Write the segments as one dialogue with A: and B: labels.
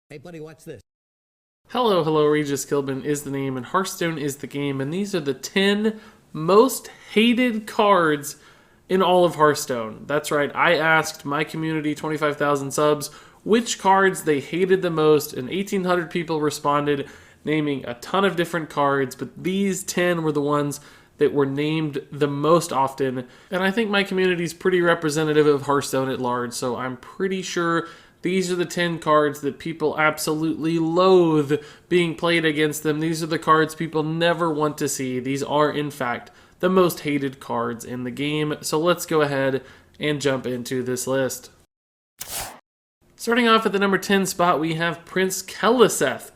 A: Hey, buddy, watch this.
B: Hello, Regis Kilbin is the name, and Hearthstone is the game, and these are the 10 most hated cards in all of Hearthstone. That's right, I asked my community, 25,000 subs, which cards they hated the most, and 1,800 people responded, naming a ton of different cards, but these 10 were the ones that were named the most often, and I think my community is pretty representative of Hearthstone at large, so I'm pretty sure these are the 10 cards that people absolutely loathe being played against them. These are the cards people never want to see. These are, in fact, the most hated cards in the game. So let's go ahead and jump into this list. Starting off at the number 10 spot, we have Prince Keleseth.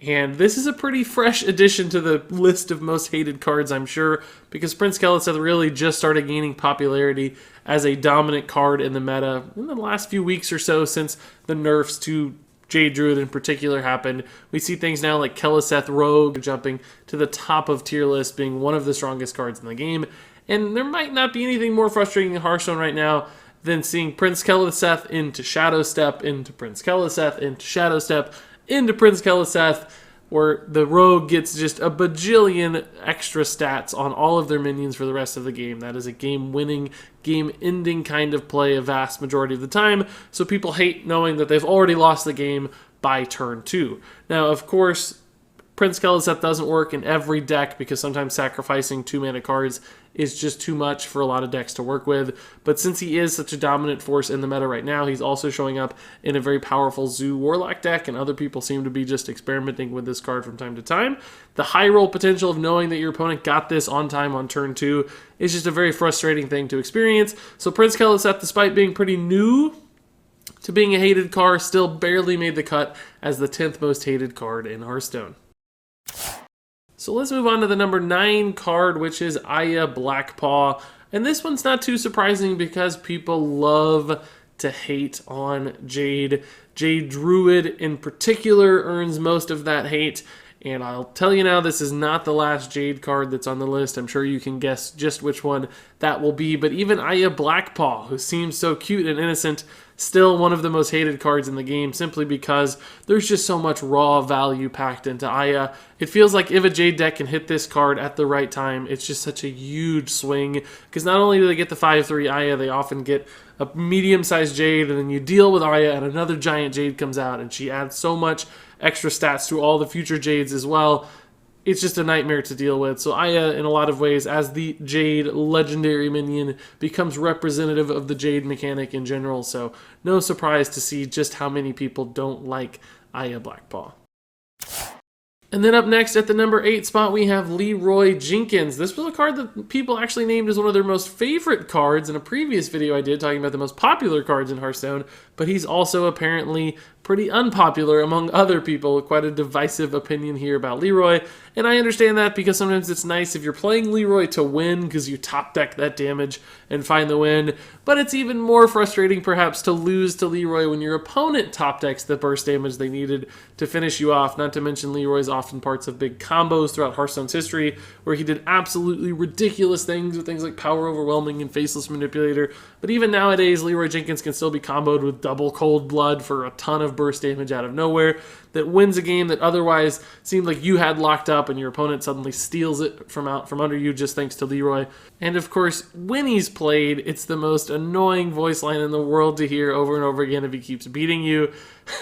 B: And this is a pretty fresh addition to the list of most hated cards, I'm sure, because Prince Keleseth really just started gaining popularity as a dominant card in the meta in the last few weeks or so since the nerfs to Jade Druid in particular happened. We see things now like Keleseth Rogue jumping to the top of tier list, being one of the strongest cards in the game. And there might not be anything more frustrating in Hearthstone right now than seeing Prince Keleseth into Shadow Step, into Prince Keleseth, into Shadow Step, into Prince Keleseth, where the rogue gets just a bajillion extra stats on all of their minions for the rest of the game. That is a game-winning, game-ending kind of play a vast majority of the time, so people hate knowing that they've already lost the game by turn 2. Now, of course, Prince Keleseth doesn't work in every deck because sometimes sacrificing 2-mana cards is just too much for a lot of decks to work with. But since he is such a dominant force in the meta right now, he's also showing up in a very powerful Zoo Warlock deck, and other people seem to be just experimenting with this card from time to time. The high roll potential of knowing that your opponent got this on time on turn 2 is just a very frustrating thing to experience. So Prince Keleseth, despite being pretty new to being a hated card, still barely made the cut as the 10th most hated card in Hearthstone. So let's move on to the number 9 card, which is Aya Blackpaw. And this one's not too surprising because people love to hate on Jade. Jade Druid in particular earns most of that hate. And I'll tell you now, this is not the last Jade card that's on the list. I'm sure you can guess just which one that will be. But even Aya Blackpaw, who seems so cute and innocent, still one of the most hated cards in the game simply because there's just so much raw value packed into Aya. It feels like if a Jade deck can hit this card at the right time, it's just such a huge swing. Because not only do they get the 5/3 Aya, they often get a medium-sized Jade, and then you deal with Aya and another giant Jade comes out, and she adds so much extra stats to all the future Jades as well. It's just a nightmare to deal with. So Aya, in a lot of ways, as the Jade legendary minion, becomes representative of the Jade mechanic in general. So no surprise to see just how many people don't like Aya Blackpaw. And then up next at the number 8 spot, we have Leroy Jenkins. This was a card that people actually named as one of their most favorite cards in a previous video I did talking about the most popular cards in Hearthstone, but he's also apparently pretty unpopular among other people. Quite a divisive opinion here about Leroy, and I understand that because sometimes it's nice if you're playing Leroy to win because you top deck that damage and find the win, but it's even more frustrating perhaps to lose to Leroy when your opponent top decks the burst damage they needed to finish you off, not to mention Leroy's often parts of big combos throughout Hearthstone's history where he did absolutely ridiculous things with things like Power Overwhelming and Faceless Manipulator, but even nowadays Leroy Jenkins can still be comboed with double Cold Blood for a ton of burst damage out of nowhere that wins a game that otherwise seemed like you had locked up and your opponent suddenly steals it from under you just thanks to Leroy. And of course, when he's played, it's the most annoying voice line in the world to hear over and over again if he keeps beating you,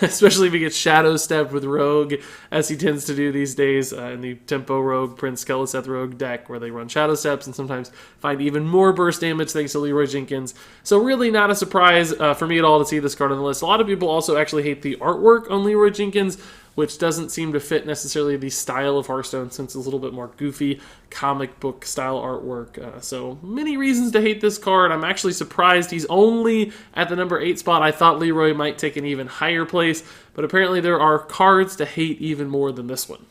B: especially if he gets Shadow Stepped with Rogue, as he tends to do these days in the Tempo Rogue, Prince Keleseth Rogue deck, where they run Shadow Steps and sometimes find even more burst damage thanks to Leroy Jenkins. So really not a surprise for me at all to see this card on the list. A lot of people also actually hate the artwork on Leroy Jenkins, which doesn't seem to fit necessarily the style of Hearthstone since it's a little bit more goofy comic book style artwork. So many reasons to hate this card. I'm actually surprised he's only at the number 8 spot. I thought Leroy might take an even higher place, but apparently there are cards to hate even more than this one.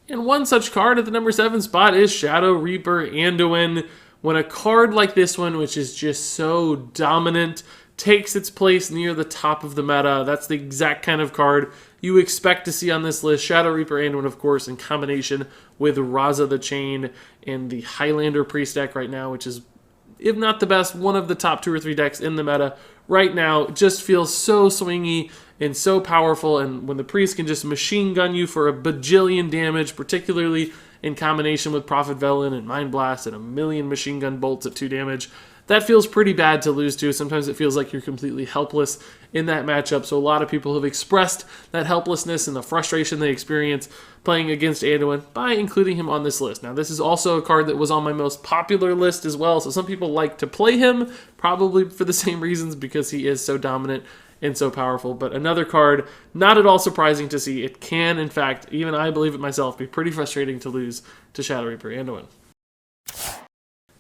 B: And one such card at the number 7 spot is Shadow Reaper Anduin. When a card like this one, which is just so dominant, takes its place near the top of the meta, that's the exact kind of card you expect to see on this list. Shadow Reaper Anduin, of course, in combination with Raza the Chain and the Highlander Priest deck right now, which is, if not the best, one of the top 2 or 3 decks in the meta right now. It just feels so swingy and so powerful, and when the priest can just machine gun you for a bajillion damage, particularly in combination with Prophet Velen and Mind Blast and a million machine gun bolts at 2 damage, that feels pretty bad to lose to. Sometimes it feels like you're completely helpless in that matchup. So a lot of people have expressed that helplessness and the frustration they experience playing against Anduin by including him on this list. Now, this is also a card that was on my most popular list as well. So some people like to play him, probably for the same reasons, because he is so dominant and so powerful. But another card, not at all surprising to see. It can, in fact, even I believe it myself, be pretty frustrating to lose to Shadow Reaper Anduin.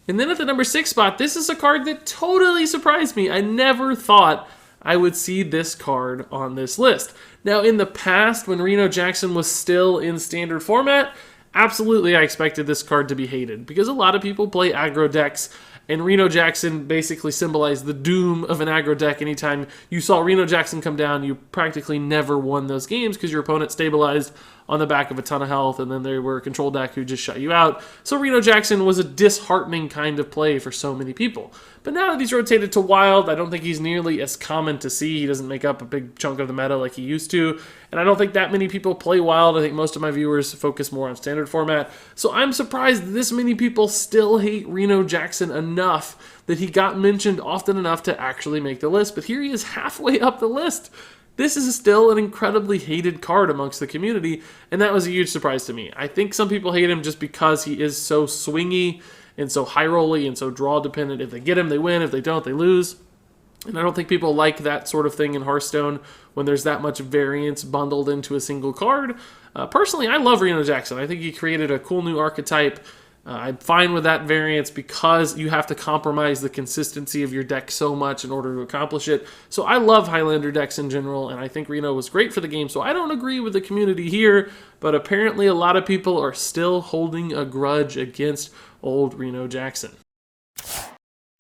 B: And then at the number 6 spot, this is a card that totally surprised me. I never thought I would see this card on this list. Now, in the past, when Reno Jackson was still in standard format, absolutely I expected this card to be hated, because a lot of people play aggro decks, and Reno Jackson basically symbolized the doom of an aggro deck. Anytime you saw Reno Jackson come down, you practically never won those games because your opponent stabilized on the back of a ton of health, and then they were a control deck who just shut you out. So Reno Jackson was a disheartening kind of play for so many people. But now that he's rotated to Wild, I don't think he's nearly as common to see. He doesn't make up a big chunk of the meta like he used to, and I don't think that many people play Wild. I think most of my viewers focus more on standard format. So I'm surprised this many people still hate Reno Jackson enough that he got mentioned often enough to actually make the list. But here he is halfway up the list. This is still an incredibly hated card amongst the community, and that was a huge surprise to me. I think some people hate him just because he is so swingy and so high-rolly and so draw-dependent. If they get him, they win. If they don't, they lose. And I don't think people like that sort of thing in Hearthstone when there's that much variance bundled into a single card. Personally, I love Reno Jackson. I think he created a cool new archetype. I'm fine with that variance because you have to compromise the consistency of your deck so much in order to accomplish it. So I love Highlander decks in general, and I think Reno was great for the game. So I don't agree with the community here, but apparently a lot of people are still holding a grudge against old Reno Jackson.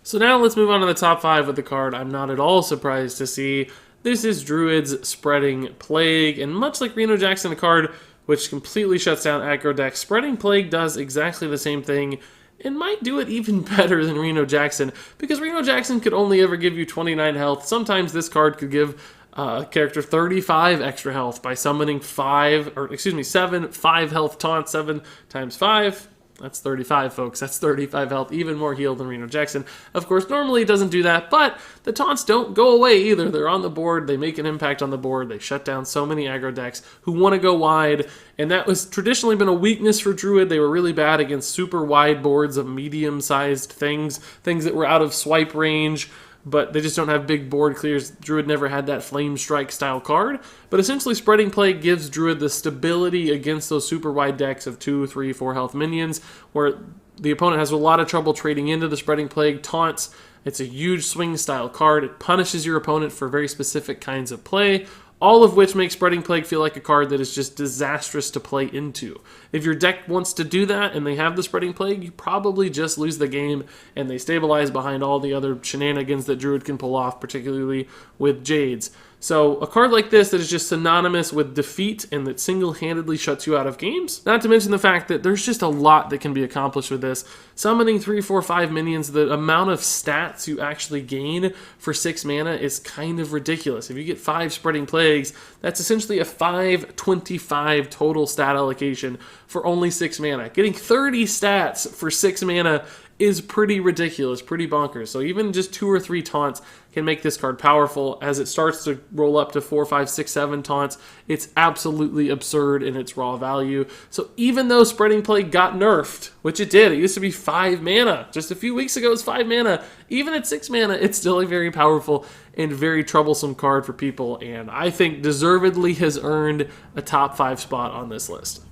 B: So now let's move on to the top 5 with the card I'm not at all surprised to see. This is Druid's Spreading Plague, and much like Reno Jackson, a card which completely shuts down aggro decks, Spreading Plague does exactly the same thing and might do it even better than Reno Jackson, because Reno Jackson could only ever give you 29 health. Sometimes this card could give a character 35 extra health by summoning 7 5 health taunts. 7 times 5. That's 35, folks. That's 35 health, even more healed than Reno Jackson. Of course, normally it doesn't do that, but the taunts don't go away either. They're on the board. They make an impact on the board. They shut down so many aggro decks who want to go wide, and that was traditionally been a weakness for Druid. They were really bad against super wide boards of medium-sized things that were out of swipe range, but they just don't have big board clears. Druid never had that Flame Strike style card, but essentially Spreading Plague gives Druid the stability against those super wide decks of 2, 3, 4 health minions, where the opponent has a lot of trouble trading into the Spreading Plague taunts. It's a huge swing style card. It punishes your opponent for very specific kinds of play, all of which makes Spreading Plague feel like a card that is just disastrous to play into. If your deck wants to do that and they have the Spreading Plague, you probably just lose the game, and they stabilize behind all the other shenanigans that Druid can pull off, particularly with Jades. So a card like this that is just synonymous with defeat and that single-handedly shuts you out of games. Not to mention the fact that there's just a lot that can be accomplished with this. Summoning 3, 4, 5 minions, the amount of stats you actually gain for 6 mana is kind of ridiculous. If you get 5 Spreading Plagues, that's essentially a 525 total stat allocation for only 6 mana. Getting 30 stats for 6 mana is pretty ridiculous, pretty bonkers. So even just 2 or 3 taunts can make this card powerful. As it starts to roll up to 4, 5, 6, 7 taunts, it's absolutely absurd in its raw value. So even though Spreading Plague got nerfed, which it did, it used to be 5 mana. Just a few weeks ago it was 5 mana. Even at 6 mana, it's still a very powerful and very troublesome card for people, and I think deservedly has earned a top 5 spot on this list.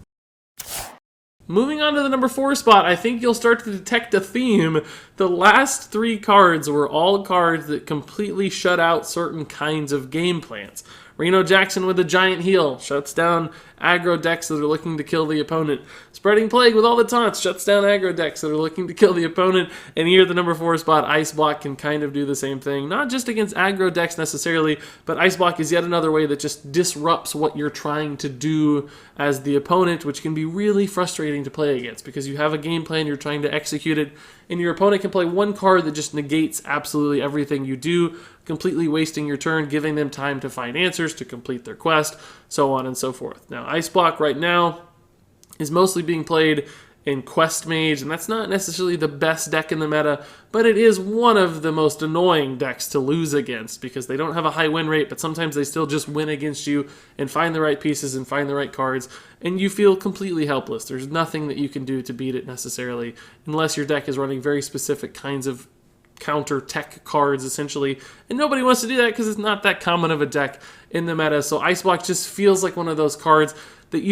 B: Moving on to the number 4 spot, I think you'll start to detect a theme. The last 3 cards were all cards that completely shut out certain kinds of game plans. Reno Jackson with a giant heal shuts down aggro decks that are looking to kill the opponent. Spreading Plague with all the taunts shuts down aggro decks that are looking to kill the opponent. And here at the number 4 spot, Ice Block can kind of do the same thing. Not just against aggro decks necessarily, but Ice Block is yet another way that just disrupts what you're trying to do as the opponent, which can be really frustrating frustrating to play against because you have a game plan, you're trying to execute it, and your opponent can play one card that just negates absolutely everything you do, completely wasting your turn, giving them time to find answers, to complete their quest, so on and so forth. Now, Ice Block right now is mostly being played in Quest Mage, and that's not necessarily the best deck in the meta, but it is one of the most annoying decks to lose against because they don't have a high win rate, but sometimes they still just win against you and find the right pieces and find the right cards, and you feel completely helpless. There's nothing that you can do to beat it necessarily, unless your deck is running very specific kinds of counter tech cards, essentially, and nobody wants to do that because it's not that common of a deck in the meta. So Ice Block just feels like one of those cards that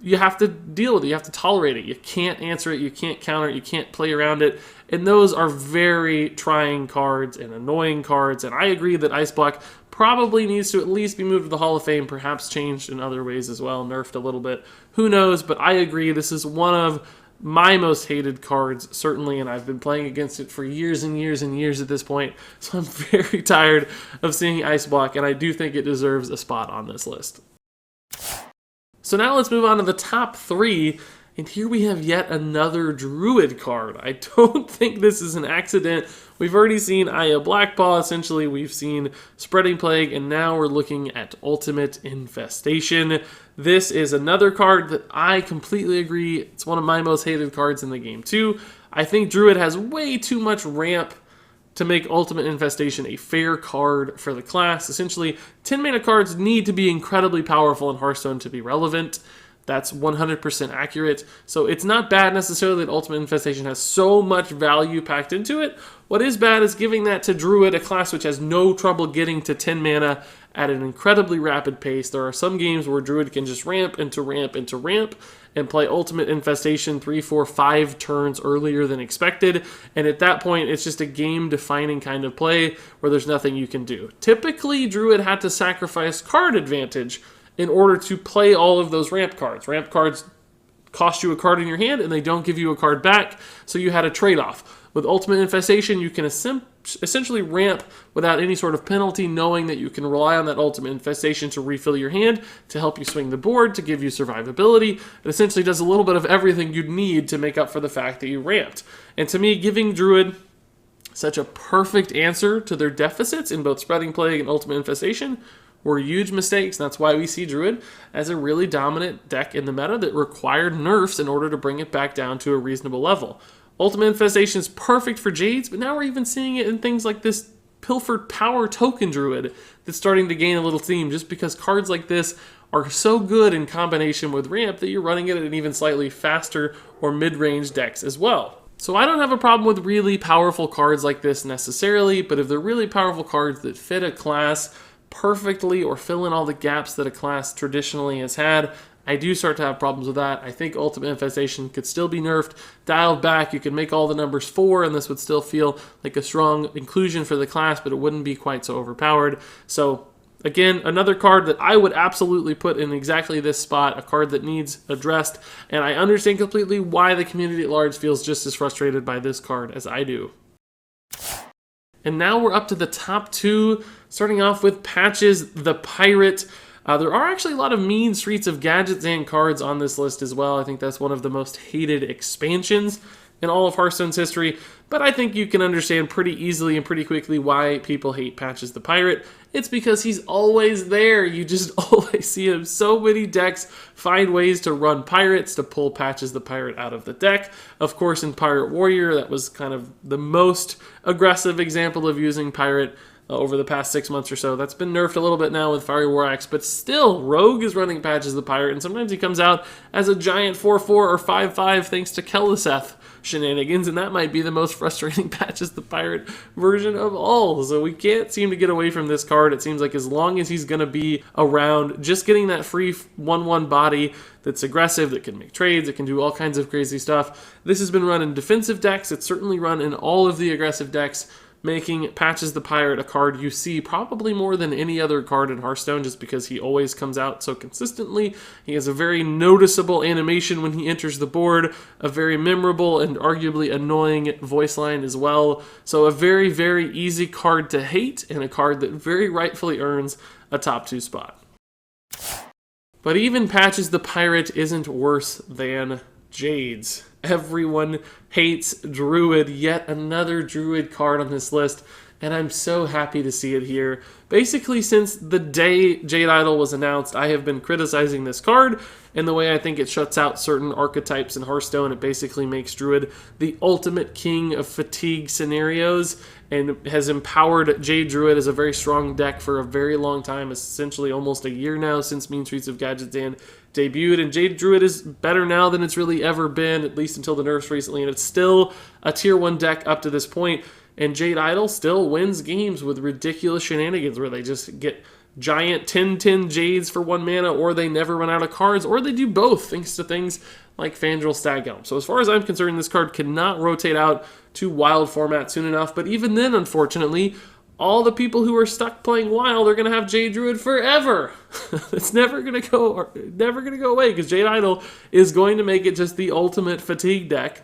B: you have to deal with it. You have to tolerate it. You can't answer it. You can't counter it. You can't play around it. And those are very trying cards and annoying cards. And I agree that Ice Block probably needs to at least be moved to the Hall of Fame, perhaps changed in other ways as well, nerfed a little bit. Who knows? But I agree. This is one of my most hated cards, certainly, and I've been playing against it for years and years and years at this point. So I'm very tired of seeing Ice Block, and I do think it deserves a spot on this list. So now let's move on to the top 3, and here we have yet another Druid card. I don't think this is an accident. We've already seen Aya Blackpaw, essentially. We've seen Spreading Plague, and now we're looking at Ultimate Infestation. This is another card that I completely agree. It's one of my most hated cards in the game, too. I think Druid has way too much ramp to make Ultimate Infestation a fair card for the class. Essentially, 10 mana cards need to be incredibly powerful in Hearthstone to be relevant. That's 100% accurate. So it's not bad necessarily that Ultimate Infestation has so much value packed into it. What is bad is giving that to Druid, a class which has no trouble getting to 10 mana at an incredibly rapid pace. There are some games where Druid can just ramp into ramp into ramp and play Ultimate Infestation 3, 4, 5 turns earlier than expected. And at that point, it's just a game-defining kind of play where there's nothing you can do. Typically, Druid had to sacrifice card advantage in order to play all of those ramp cards. Ramp cards cost you a card in your hand, and they don't give you a card back, so you had a trade-off. With Ultimate Infestation, you can essentially ramp without any sort of penalty, knowing that you can rely on that Ultimate Infestation to refill your hand, to help you swing the board, to give you survivability. It essentially does a little bit of everything you'd need to make up for the fact that you ramped. And to me, giving Druid such a perfect answer to their deficits in both Spreading Plague and Ultimate Infestation were huge mistakes. That's why we see Druid as a really dominant deck in the meta that required nerfs in order to bring it back down to a reasonable level. Ultimate Infestation is perfect for Jades, but now we're even seeing it in things like this Pilfered Power Token Druid that's starting to gain a little steam just because cards like this are so good in combination with ramp that you're running it at an even slightly faster or mid-range decks as well. So I don't have a problem with really powerful cards like this necessarily, but if they're really powerful cards that fit a class perfectly or fill in all the gaps that a class traditionally has had, I do start to have problems with that. I think Ultimate Infestation could still be nerfed, dialed back. You could make all the numbers 4, and this would still feel like a strong inclusion for the class, but it wouldn't be quite so overpowered. So again, another card that I would absolutely put in exactly this spot, a card that needs addressed, and I understand completely why the community at large feels just as frustrated by this card as I do. And now we're up to the top 2, starting off with Patches the Pirate. There are actually a lot of mean Streets of Gadgets and cards on this list as well. I think that's one of the most hated expansions in all of Hearthstone's history, but I think you can understand pretty easily and pretty quickly why people hate Patches the Pirate. It's because he's always there. You just always see him. So many decks find ways to run pirates to pull Patches the Pirate out of the deck. Of course, in Pirate Warrior, that was kind of the most aggressive example of using Pirate over the past 6 months or so. That's been nerfed a little bit now with Fiery War Axe, but still, Rogue is running Patches the Pirate, and sometimes he comes out as a giant 4-4 or 5-5 thanks to Keleseth shenanigans, and that might be the most frustrating Patches the Pirate version of all. So we can't seem to get away from this card. It seems like as long as he's going to be around, just getting that free 1-1 body that's aggressive, that can make trades, it can do all kinds of crazy stuff. This has been run in defensive decks. It's certainly run in all of the aggressive decks, making Patches the Pirate a card you see probably more than any other card in Hearthstone just because he always comes out so consistently. He has a very noticeable animation when he enters the board, a very memorable and arguably annoying voice line as well. So a very, very easy card to hate and a card that very rightfully earns a top 2 spot. But even Patches the Pirate isn't worse than Jades. Everyone hates Druid. Yet another Druid card on this list, and I'm so happy to see it here. Basically, since the day Jade Idol was announced, I have been criticizing this card and the way I think it shuts out certain archetypes in Hearthstone. It basically makes Druid the ultimate king of fatigue scenarios and has empowered Jade Druid as a very strong deck for a very long time, essentially almost a year now since Mean Streets of Gadgetzan debuted, and Jade Druid is better now than it's really ever been, at least until the nerfs recently, and it's still a tier 1 deck up to this point. And Jade Idol still wins games with ridiculous shenanigans where they just get giant 10/10 Jades for 1 mana, or they never run out of cards, or they do both thanks to things like Fandral Staghelm. So as far as I'm concerned, this card cannot rotate out to Wild format soon enough, but even then, unfortunately, all the people who are stuck playing Wild are going to have Jade Druid forever. It's never going to go away, because Jade Idol is going to make it just the ultimate fatigue deck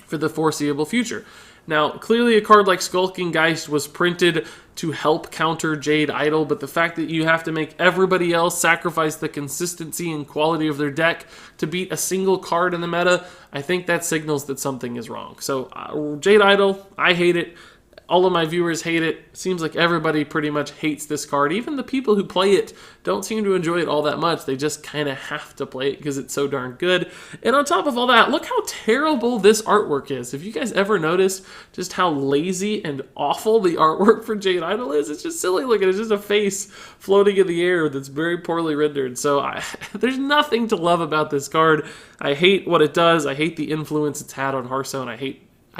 B: for the foreseeable future. Now, clearly a card like Skulking Geist was printed to help counter Jade Idol, but the fact that you have to make everybody else sacrifice the consistency and quality of their deck to beat a single card in the meta, I think that signals that something is wrong. So, Jade Idol, I hate it. All of my viewers hate it. Seems like everybody pretty much hates this card. Even the people who play it don't seem to enjoy it all that much. They just kind of have to play it because it's so darn good. And on top of all that, look how terrible this artwork is. If you guys ever noticed just how lazy and awful the artwork for Jade Idol is, it's just silly looking. It's just a face floating in the air that's very poorly rendered. So there's nothing to love about this card. I hate what it does. I hate the influence it's had on Hearthstone. I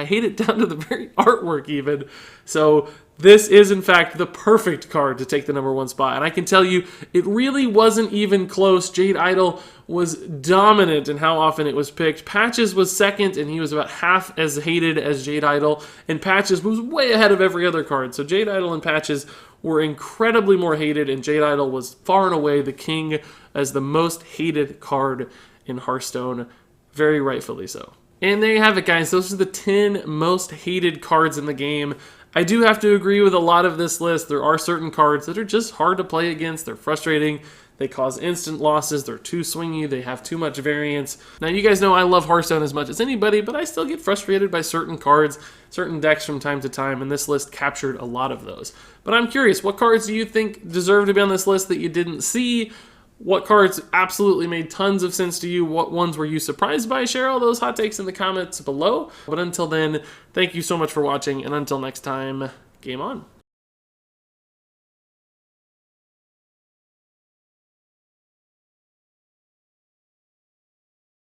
B: hate it down to the very artwork even. So this is, in fact, the perfect card to take the #1 spot. And I can tell you, it really wasn't even close. Jade Idol was dominant in how often it was picked. Patches was second, and he was about half as hated as Jade Idol. And Patches was way ahead of every other card. So Jade Idol and Patches were incredibly more hated, and Jade Idol was far and away the king as the most hated card in Hearthstone. Very rightfully so. And there you have it, guys. Those are the 10 most hated cards in the game. I do have to agree with a lot of this list. There are certain cards that are just hard to play against. They're frustrating. They cause instant losses. They're too swingy. They have too much variance. Now, you guys know I love Hearthstone as much as anybody, but I still get frustrated by certain cards, certain decks from time to time, and this list captured a lot of those. But I'm curious, what cards do you think deserve to be on this list that you didn't see? What cards absolutely made tons of sense to you? What ones were you surprised by? Share all those hot takes in the comments below. But until then, thank you so much for watching, and until next time, game on.